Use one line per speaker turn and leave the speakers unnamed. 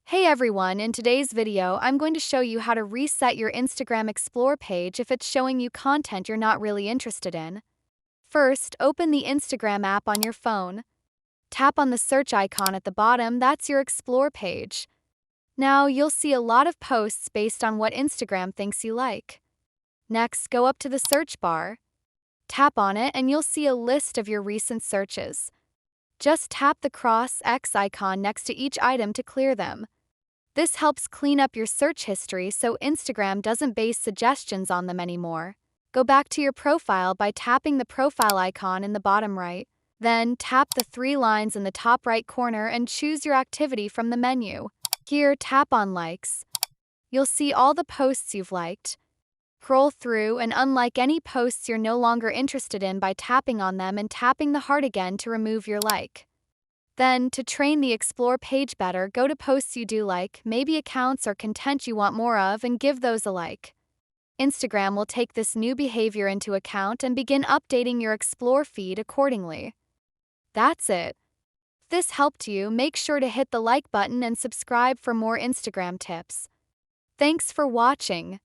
Hey everyone, in today's video, I'm going to show you how to reset your Instagram Explore page if it's showing you content you're not really interested in. First, open the Instagram app on your phone. Tap on the search icon at the bottom, that's your Explore page. Now, you'll see a lot of posts based on what Instagram thinks you like. Next, go up to the search bar. Tap on it and you'll see a list of your recent searches. Just tap the cross X icon next to each item to clear them. This helps clean up your search history so Instagram doesn't base suggestions on them anymore. Go back to your profile by tapping the profile icon in the bottom right. Then tap the three lines in the top right corner and choose your activity from the menu. Here, tap on Likes. You'll see all the posts you've liked. Scroll through and unlike any posts you're no longer interested in by tapping on them and tapping the heart again to remove your like. Then, to train the Explore page better, go to posts you do like, maybe accounts or content you want more of, and give those a like. Instagram will take this new behavior into account and begin updating your Explore feed accordingly. That's it. If this helped you, make sure to hit the like button and subscribe for more Instagram tips. Thanks for watching.